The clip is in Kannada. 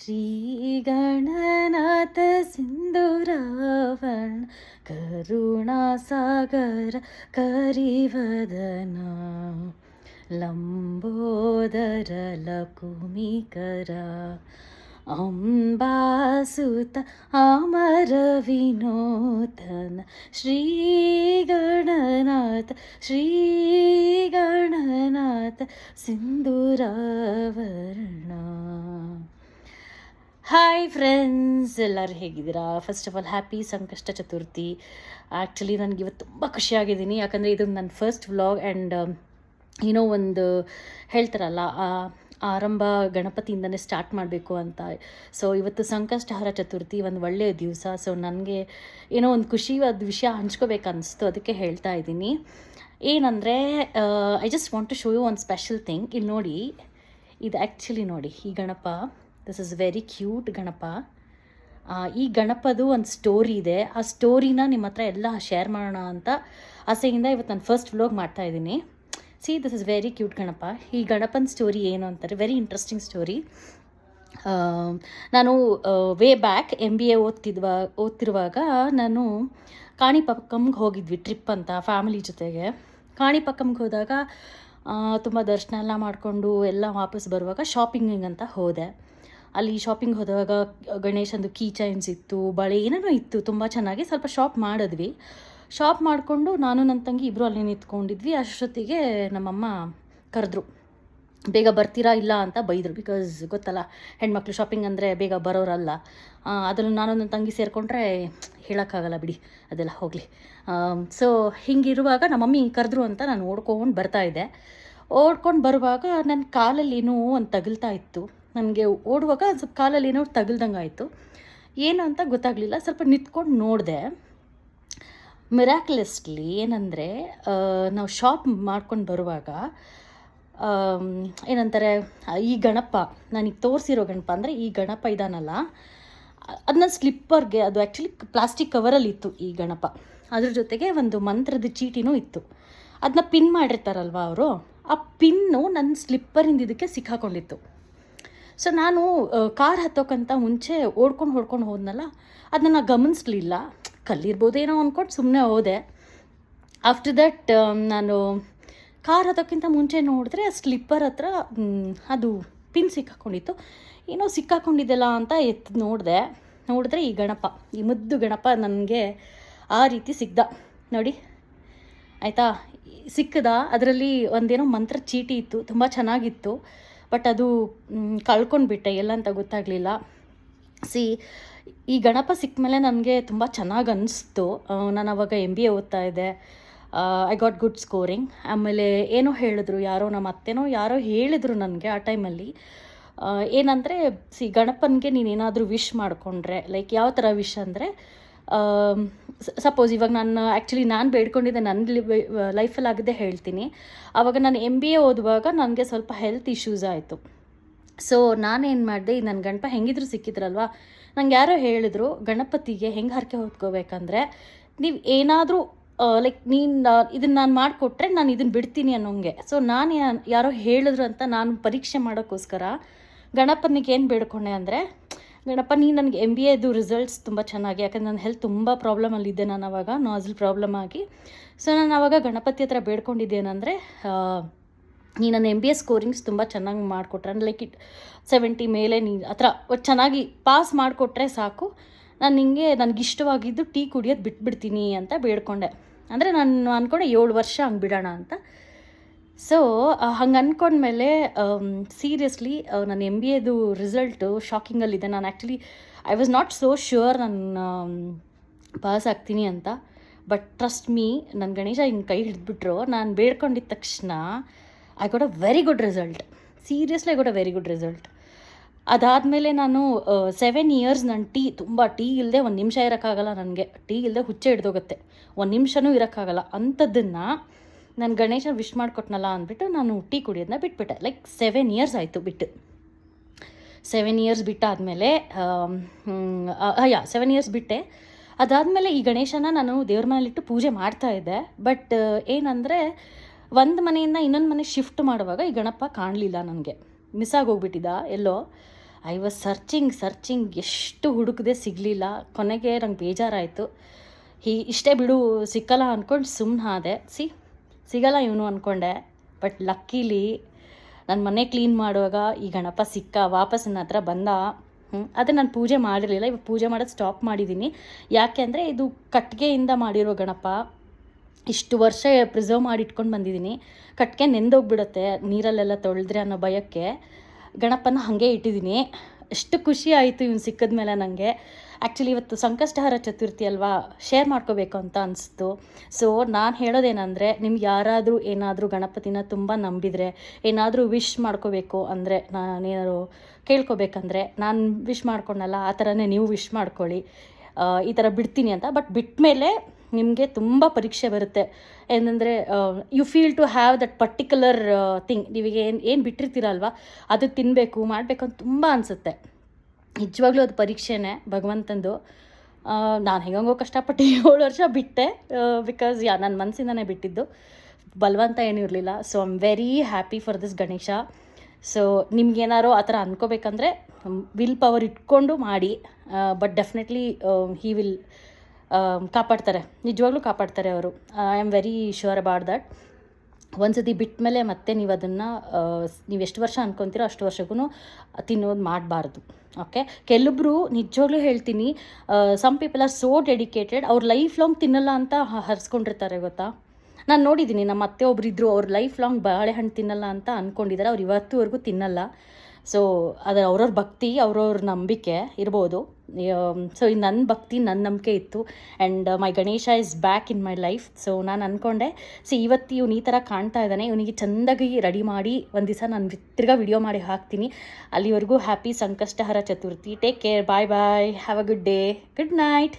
श्रीगणनाथ सिन्धुरावण करुणासागर करिवदना लंबोदर लकुमिकरा अंबासुत अमर विनोदन श्रीगणनाथ सिंधुरावर्ण. ಹಾಯ್ ಫ್ರೆಂಡ್ಸ್, ಎಲ್ಲರೂ ಹೇಗಿದ್ದೀರಾ? ಫಸ್ಟ್ ಆಫ್ ಆಲ್ ಹ್ಯಾಪಿ ಸಂಕಷ್ಟ ಚತುರ್ಥಿ. ಆ್ಯಕ್ಚುಲಿ ನನಗೆ ಇವತ್ತು ತುಂಬ ಖುಷಿಯಾಗಿದ್ದೀನಿ, ಯಾಕಂದರೆ ಇದು ನನ್ನ ಫಸ್ಟ್ ವ್ಲಾಗ್. ಆ್ಯಂಡ್ ಏನೋ ಒಂದು ಹೇಳ್ತಾರಲ್ಲ, ಆರಂಭ ಗಣಪತಿಯಿಂದನೇ ಸ್ಟಾರ್ಟ್ ಮಾಡಬೇಕು ಅಂತ. ಸೊ ಇವತ್ತು ಸಂಕಷ್ಟಹರ ಚತುರ್ಥಿ, ಒಂದು ಒಳ್ಳೆಯ ದಿವಸ. ಸೊ ನನಗೆ ಏನೋ ಒಂದು ಖುಷಿಯಾದ ವಿಷಯ ಹಂಚ್ಕೋಬೇಕನ್ನಿಸ್ತು, ಅದಕ್ಕೆ ಹೇಳ್ತಾ ಇದ್ದೀನಿ. ಏನಂದರೆ I just want to show you ಒಂದು ಸ್ಪೆಷಲ್ ಥಿಂಗ್. ಇಲ್ಲಿ ನೋಡಿ, ಇದು ಆ್ಯಕ್ಚುಲಿ ನೋಡಿ, ಈ Ganapa, this is very cute Ganapa. ಈ ಗಣಪದು ಒಂದು ಸ್ಟೋರಿ ಇದೆ. ಆ ಸ್ಟೋರಿನ ನಿಮ್ಮ ಹತ್ರ ಎಲ್ಲ ಶೇರ್ ಮಾಡೋಣ ಅಂತ ಆಸೆಯಿಂದ ಇವತ್ತು ನಾನು ಫಸ್ಟ್ ವ್ಲಾಗ್ ಮಾಡ್ತಾಯಿದ್ದೀನಿ. C, this is very cute Ganapa. ಈ ಗಣಪನ ಸ್ಟೋರಿ ಏನು ಅಂತಾರೆ, ವೆರಿ ಇಂಟ್ರೆಸ್ಟಿಂಗ್ ಸ್ಟೋರಿ. ನಾನು ವೇ ಬ್ಯಾಕ್ MBA ಓದ್ತಿರುವಾಗ ನಾನು ಕಾಣಿಪಾಕಂಗೆ ಹೋಗಿದ್ವಿ ಟ್ರಿಪ್ ಅಂತ ಫ್ಯಾಮಿಲಿ ಜೊತೆಗೆ. ಕಾಣಿಪಾಕಂಗೆ ಹೋದಾಗ ತುಂಬ ದರ್ಶನ ಎಲ್ಲ ಮಾಡಿಕೊಂಡು ಎಲ್ಲ ವಾಪಸ್ ಬರುವಾಗ ಶಾಪಿಂಗಿಂಗ್ ಅಂತ ಹೋದೆ. ಅಲ್ಲಿ ಶಾಪಿಂಗ್ ಹೋದಾಗ ಗಣೇಶಂದು ಕೀ ಚೈನ್ಸ್ ಇತ್ತು, ಬಳೆ ಏನೇನೋ ಇತ್ತು, ತುಂಬ ಚೆನ್ನಾಗಿ ಸ್ವಲ್ಪ ಶಾಪ್ ಮಾಡಿದ್ವಿ. ಶಾಪ್ ಮಾಡಿಕೊಂಡು ನಾನು ನನ್ನ ತಂಗಿ ಇಬ್ಬರು ಅಲ್ಲಿ ನಿಂತ್ಕೊಂಡಿದ್ವಿ. ಅಷ್ಟೊತ್ತಿಗೆ ನಮ್ಮಮ್ಮ ಕರೆದ್ರು, ಬೇಗ ಬರ್ತೀರಾ ಇಲ್ಲ ಅಂತ ಬೈದರು. ಬಿಕಾಸ್ ಗೊತ್ತಲ್ಲ, ಹೆಣ್ಮಕ್ಳು ಶಾಪಿಂಗ್ ಅಂದರೆ ಬೇಗ ಬರೋರಲ್ಲ. ಅದನ್ನು ನಾನು ನನ್ನ ತಂಗಿ ಸೇರಿಕೊಂಡ್ರೆ ಹೇಳೋಕ್ಕಾಗಲ್ಲ ಬಿಡಿ, ಅದೆಲ್ಲ ಹೋಗಲಿ. ಸೊ ಹಿಂಗಿರುವಾಗ ನಮ್ಮಮ್ಮಿ ಕರೆದ್ರು ಅಂತ ನಾನು ಓಡ್ಕೊಂಡು ಬರ್ತಾಯಿದ್ದೆ. ಓಡ್ಕೊಂಡು ಬರುವಾಗ ನನ್ನ ಕಾಲಲ್ಲಿ ಏನೋ ಒಂದು ತಗಲ್ತಾ ಇತ್ತು. ನನಗೆ ಓಡುವಾಗ ಸ್ವಲ್ಪ ಕಾಲಲ್ಲಿ ಏನೋ ತಗಲ್ದಂಗೆ ಆಯಿತು. ಏನು ಅಂತ ಗೊತ್ತಾಗಲಿಲ್ಲ. ಸ್ವಲ್ಪ ನಿಂತ್ಕೊಂಡು ನೋಡಿದೆ. ಮಿರಾಕ್ಯುಲಸ್ಲಿ ಏನಂದರೆ, ನಾವು ಶಾಪ್ ಮಾಡ್ಕೊಂಡು ಬರುವಾಗ ಏನಂತಾರೆ, ಈ ಗಣಪ, ನನಗೆ ತೋರಿಸಿರೋ ಗಣಪ ಅಂದರೆ ಈ ಗಣಪ ಇದಾನಲ್ಲ, ಅದನ್ನ ಸ್ಲಿಪ್ಪರ್ಗೆ, ಅದು ಆ್ಯಕ್ಚುಲಿ ಪ್ಲಾಸ್ಟಿಕ್ ಕವರಲ್ಲಿತ್ತು ಈ ಗಣಪ. ಅದ್ರ ಜೊತೆಗೆ ಒಂದು ಮಂತ್ರದ ಚೀಟಿನೂ ಇತ್ತು. ಅದನ್ನ ಪಿನ್ ಮಾಡಿರ್ತಾರಲ್ವ ಅವರು, ಆ ಪಿನ್ನು ನನ್ನ ಸ್ಲಿಪ್ಪರಿಂದ ಇದಕ್ಕೆ ಸಿಕ್ಕಾಕೊಂಡಿತ್ತು. ಸೊ ನಾನು ಕಾರ್ ಹತ್ತೋಕ್ಕಂತ ಮುಂಚೆ ಹೊಡ್ಕೊಂಡು ಹೋದ್ನಲ್ಲ, ಅದನ್ನ ಗಮನಿಸ್ಲಿಲ್ಲ. ಕಲ್ಲಿರ್ಬೋದೇನೋ ಅಂದ್ಕೊಂಡು ಸುಮ್ಮನೆ ಹೋದೆ. ಆಫ್ಟರ್ ದಟ್ ನಾನು ಕಾರ್ ಹತ್ತೋಕ್ಕಿಂತ ಮುಂಚೆ ನೋಡಿದ್ರೆ ಸ್ಲಿಪ್ಪರ್ ಹತ್ರ ಅದು ಪಿನ್ ಸಿಕ್ಕಾಕೊಂಡಿತ್ತು. ಏನೋ ಸಿಕ್ಕಾಕೊಂಡಿದ್ದೆಲ್ಲ ಅಂತ ನೋಡಿದ್ರೆ ಈ ಗಣಪ, ಈ ಮುದ್ದು ಗಣಪ ನನಗೆ ಆ ರೀತಿ ಸಿಗ್ದ ನೋಡಿ, ಆಯಿತಾ. ಸಿಕ್ಕದ ಅದರಲ್ಲಿ ಒಂದೇನೋ ಮಂತ್ರ ಚೀಟಿ ಇತ್ತು, ತುಂಬ ಚೆನ್ನಾಗಿತ್ತು. ಬಟ್ ಅದು ಕಳ್ಕೊಂಡ್ಬಿಟ್ಟೆ, ಎಲ್ಲ ಅಂತ ಗೊತ್ತಾಗಲಿಲ್ಲ. ಈ ಗಣಪ ಸಿಕ್ಕ ಮೇಲೆ ನನಗೆ ತುಂಬ ಚೆನ್ನಾಗಿ ಅನ್ನಿಸ್ತು. ನಾನು ಅವಾಗ MBA ಓದ್ತಾ ಇದ್ದೆ. I got good scoring. ಆಮೇಲೆ ಏನೋ ಹೇಳಿದ್ರು, ನಮ್ಮ ಅತ್ತೆನೋ ಯಾರೋ ಹೇಳಿದರು ನನಗೆ ಆ ಟೈಮಲ್ಲಿ. ಏನಂದರೆ, ಗಣಪನಿಗೆ ನೀನೇನಾದರೂ ವಿಶ್ ಮಾಡಿಕೊಂಡ್ರೆ, ಲೈಕ್ ಯಾವ ಥರ ವಿಶ್ ಅಂದರೆ, ಸಪೋಸ್ ಇವಾಗ ನಾನು ಬೇಡ್ಕೊಂಡಿದ್ದೆ, ನನ್ನ ಲೈಫಲ್ಲಿ ಆಗಿದ್ದೆ ಹೇಳ್ತೀನಿ. ಆವಾಗ ನಾನು MBA ಓದುವಾಗ ನನಗೆ ಸ್ವಲ್ಪ ಹೆಲ್ತ್ ಇಶ್ಯೂಸ್ ಆಯಿತು. ಸೊ ನಾನೇನು ಮಾಡಿದೆ, ನನ್ನ ಗಣಪ ಹೆಂಗಿದ್ರು ಸಿಕ್ಕಿದ್ರಲ್ವ, ನಂಗೆ ಯಾರೋ ಹೇಳಿದ್ರು ಗಣಪತಿಗೆ ಹೆಂಗೆ ಹರಕೆ ಹೊತ್ಕೋಬೇಕಂದ್ರೆ, ನೀವು ಏನಾದರೂ ಲೈಕ್ ಇದನ್ನು ನಾನು ಮಾಡಿಕೊಟ್ರೆ ನಾನು ಇದನ್ನು ಬಿಡ್ತೀನಿ ಅನ್ನೋಂಗೆ. ಸೊ ನಾನು ಯಾರೋ ಹೇಳಿದ್ರು ಅಂತ ನಾನು ಪರೀಕ್ಷೆ ಮಾಡೋಕ್ಕೋಸ್ಕರ ಗಣಪನಿಗೆ ಏನು ಬೇಡ್ಕೊಂಡೆ ಅಂದರೆ, ಗಣಪ ನನಗೆ MBAದು ರಿಸಲ್ಟ್ಸ್ ತುಂಬ ಚೆನ್ನಾಗಿ, ಯಾಕಂದರೆ ನನ್ನ ಹೆಲ್ತ್ ತುಂಬ ಪ್ರಾಬ್ಲಮಲ್ಲಿದ್ದೆ ನಾನು ಆವಾಗ, ನಾಸಲ್ ಪ್ರಾಬ್ಲಮ್ ಆಗಿ. ಸೊ ನಾನು ಆವಾಗ ಗಣಪತಿ ಹತ್ರ ಬೇಡ್ಕೊಂಡಿದ್ದೇನೆಂದರೆ, ನನ್ನ MBA ಸ್ಕೋರಿಂಗ್ಸ್ ತುಂಬ ಚೆನ್ನಾಗಿ ಮಾಡಿಕೊಟ್ರೆ, ಲೈಕ್ 70 ಮೇಲೆ ಆ ಥರ ಚೆನ್ನಾಗಿ ಪಾಸ್ ಮಾಡಿಕೊಟ್ರೆ ಸಾಕು, ನನಗೆ ಇಷ್ಟವಾಗಿದ್ದು ಟೀ ಕುಡಿಯೋದು ಬಿಟ್ಬಿಡ್ತೀನಿ ಅಂತ ಬೇಡ್ಕೊಂಡೆ. ಅಂದರೆ ನಾನು ಅಂದ್ಕೊಂಡೆ 7 ವರ್ಷ ಹಂಗೆ ಬಿಡೋಣ ಅಂತ. ಸೊ ಹಂಗೆ ಅಂದ್ಕೊಂಡ್ಮೇಲೆ ಸೀರಿಯಸ್ಲಿ ನನ್ನ MBAದು ರಿಸಲ್ಟು ಶಾಕಿಂಗಲ್ಲಿದೆ. ನಾನು actually I was not so sure ನಾನು ಪಾಸ್ ಆಗ್ತೀನಿ ಅಂತ. ಬಟ್ ಟ್ರಸ್ಟ್ ಮೀ, ನನ್ನ ಗಣೇಶ ಹಿಂಗೆ ಕೈ ಹಿಡಿದ್ಬಿಟ್ರು. ನಾನು ಬೇಡ್ಕೊಂಡಿದ್ದ ತಕ್ಷಣ I got a very good result. Seriously I got a very good result. ಅದಾದಮೇಲೆ ನಾನು 7 ಇಯರ್ಸ್ ನಾನು ಟೀ ಇಲ್ಲದೆ ಒಂದು ನಿಮಿಷ ಇರೋಕ್ಕಾಗಲ್ಲ. ನನಗೆ ಟೀ ಇಲ್ಲದೆ ಹುಚ್ಚೆ ಹಿಡ್ದೋಗುತ್ತೆ, ಒಂದು ನಿಮಿಷನೂ ಇರೋಕ್ಕಾಗಲ್ಲ. ಅಂಥದ್ದನ್ನು ನಾನು ಗಣೇಶ ವಿಶ್ ಮಾಡಿಕೊಟ್ನಲ್ಲ ಅಂದ್ಬಿಟ್ಟು ನಾನು ಟೀ ಕುಡಿಯೋದನ್ನ ಬಿಟ್ಬಿಟ್ಟೆ. ಲೈಕ್ 7 ಇಯರ್ಸ್ ಆಯಿತು ಬಿಟ್ಟು. 7 ಇಯರ್ಸ್ ಬಿಟ್ಟಾದಮೇಲೆ 7 ಇಯರ್ಸ್ ಬಿಟ್ಟೆ. ಅದಾದಮೇಲೆ ಈ ಗಣೇಶನ ನಾನು ದೇವ್ರ ಮನೇಲಿಟ್ಟು ಪೂಜೆ ಮಾಡ್ತಾಯಿದ್ದೆ. ಬಟ್ ಏನಂದರೆ, ಒಂದು ಮನೆಯಿಂದ ಇನ್ನೊಂದು ಮನೆ ಶಿಫ್ಟ್ ಮಾಡುವಾಗ ಈ ಗಣಪ ಕಾಣಲಿಲ್ಲ, ನನಗೆ ಮಿಸ್ ಆಗೋಗ್ಬಿಟ್ಟಿದ್ದ ಎಲ್ಲೋ. ಐ ವಾಸ್ ಸರ್ಚಿಂಗ್ ಎಷ್ಟು ಹುಡುಕದೆ ಸಿಗಲಿಲ್ಲ. ಕೊನೆಗೆ ನಂಗೆ ಬೇಜಾರಾಯಿತು. ಇಷ್ಟೇ ಬಿಡು ಸಿಕ್ಕಲ್ಲ ಅಂದ್ಕೊಂಡು ಸುಮ್ಮನಾದೆ. ಸಿಗಲ್ಲ ಇವನು ಅಂದ್ಕೊಂಡೆ. ಬಟ್ ಲಕ್ಕೀಲಿ ನನ್ನ ಮನೆ ಕ್ಲೀನ್ ಮಾಡುವಾಗ ಈ ಗಣಪ ಸಿಕ್ಕ, ವಾಪಸ್ ನನ್ನ ಹತ್ರ ಬಂದ. ಅದೇ ನಾನು ಪೂಜೆ ಮಾಡಿರಲಿಲ್ಲ, ಇವಾಗ ಪೂಜೆ ಮಾಡೋದು ಸ್ಟಾಪ್ ಮಾಡಿದ್ದೀನಿ. ಯಾಕೆ ಅಂದರೆ ಇದು ಕಟ್ಟಿಗೆಯಿಂದ ಮಾಡಿರೋ ಗಣಪ. ಇಷ್ಟು ವರ್ಷ ಪ್ರಿಸರ್ವ್ ಮಾಡಿ ಇಟ್ಕೊಂಡು ಬಂದಿದ್ದೀನಿ. ಕಟ್ಟಿಗೆ ನೆಂದೋಗ್ಬಿಡುತ್ತೆ ನೀರಲ್ಲೆಲ್ಲ ತೊಳೆದ್ರೆ ಅನ್ನೋ ಭಯಕ್ಕೆ ಗಣಪನ ಹಾಗೆ ಇಟ್ಟಿದ್ದೀನಿ. ಎಷ್ಟು ಖುಷಿ ಆಯಿತು ಇವ್ನು ಸಿಕ್ಕಿದ ಮೇಲೆ ನನಗೆ. ಆ್ಯಕ್ಚುಲಿ ಇವತ್ತು ಸಂಕಷ್ಟಹರ ಚತುರ್ಥಿ ಅಲ್ವಾ, ಶೇರ್ ಮಾಡ್ಕೋಬೇಕು ಅಂತ ಅನಿಸ್ತು. ಸೊ ನಾನು ಹೇಳೋದೇನೆಂದರೆ, ನಿಮ್ಗೆ ಯಾರಾದರೂ ಏನಾದರೂ ಗಣಪತಿನ ತುಂಬ ನಂಬಿದರೆ, ಏನಾದರೂ ವಿಶ್ ಮಾಡ್ಕೋಬೇಕು ಅಂದರೆ, ನಾನೇನಾದ್ರು ಕೇಳ್ಕೊಬೇಕಂದ್ರೆ ನಾನು ವಿಶ್ ಮಾಡ್ಕೊಂಡಲ್ಲ ಆ ಥರನೇ ನೀವು ವಿಶ್ ಮಾಡ್ಕೊಳ್ಳಿ. ಈ ಥರ ಬಿಡ್ತೀನಿ ಅಂತ. ಬಟ್ ಬಿಟ್ಟ ಮೇಲೆ ನಿಮಗೆ ತುಂಬ ಪರೀಕ್ಷೆ ಬರುತ್ತೆ. ಏನಂದರೆ you feel to have that particular thing. ನೀವೀಗ ಏನು ಬಿಟ್ಟಿರ್ತೀರಲ್ವ, ಅದು ತಿನ್ನಬೇಕು ಮಾಡಬೇಕು ಅಂತ ತುಂಬ ಅನಿಸುತ್ತೆ. ನಿಜವಾಗ್ಲೂ ಅದು ಪರೀಕ್ಷೆನೇ ಭಗವಂತಂದು. ನಾನು ಹೆಂಗೋ ಕಷ್ಟಪಟ್ಟು 7 ವರ್ಷ ಬಿಟ್ಟೆ. ಬಿಕಾಸ್ ನನ್ನ ಮನಸ್ಸಿಂದನೇ ಬಿಟ್ಟಿದ್ದು, ಬಲವಂತ ಏನೂ ಇರಲಿಲ್ಲ. So I am very happy for this Ganesha. So ನಿಮ್ಗೇನಾರೋ ಆ ಥರ ಅಂದ್ಕೋಬೇಕಂದ್ರೆ ವಿಲ್ ಪವರ್ ಇಟ್ಕೊಂಡು ಮಾಡಿ. ಬಟ್ ಡೆಫಿನೆಟ್ಲಿ ಹಿ ವಿಲ್ ಕಾಪಾಡ್ತಾರೆ, ನಿಜವಾಗ್ಲೂ ಕಾಪಾಡ್ತಾರೆ ಅವರು. I am very sure about that. ಒಂದು ಸತಿ ಬಿಟ್ಟ ಮೇಲೆ ಮತ್ತೆ ನೀವು ಅದನ್ನು ನೀವು ಎಷ್ಟು ವರ್ಷ ಅಂದ್ಕೊತೀರೋ ಅಷ್ಟು ವರ್ಷಕ್ಕೂ ತಿನ್ನೋದು ಮಾಡಬಾರ್ದು. ಓಕೆ, ಕೆಲವೊಬ್ಬರು ನಿಜವಾಗ್ಲೂ ಹೇಳ್ತೀನಿ, some people are so dedicated, ಅವ್ರ ಲೈಫ್ ಲಾಂಗ್ ತಿನ್ನಲ್ಲ ಅಂತ ಹರಿಸ್ಕೊಂಡಿರ್ತಾರೆ ಗೊತ್ತಾ. ನಾನು ನೋಡಿದ್ದೀನಿ, ನಮ್ಮ ಅತ್ತೆ ಒಬ್ಬರಿದ್ದರು, ಅವ್ರ ಲೈಫ್ ಲಾಂಗ್ ಬಾಳೆಹಣ್ಣು ತಿನ್ನಲ್ಲ ಅಂತ ಅಂದ್ಕೊಂಡಿದ್ದಾರೆ. ಅವ್ರು ಇವತ್ತುವರೆಗೂ ತಿನ್ನಲ್ಲ. ಸೊ ಅದು ಅವ್ರವ್ರ ಭಕ್ತಿ, ಅವ್ರವ್ರ ನಂಬಿಕೆ ಇರ್ಬೋದು. ಸೊ ನನ್ನ ಭಕ್ತಿ, ನನ್ನ ನಂಬಿಕೆ ಇತ್ತು. And my Ganesha is back in my life. So ನಾನು ಅಂದ್ಕೊಂಡೆ, ಇವತ್ತು ಇವ್ನು ಈ ಥರ ಕಾಣ್ತಾ ಇದ್ದಾನೆ, ಇವನಿಗೆ ಚೆಂದಾಗಿ ರೆಡಿ ಮಾಡಿ ಒಂದು ದಿವಸ ನಾನು ತಿರ್ಗಾ ವಿಡಿಯೋ ಮಾಡಿ ಹಾಕ್ತೀನಿ. ಅಲ್ಲಿವರೆಗೂ happy Sankashtahara Chaturthi. Take care, bye bye, have a good day, good night.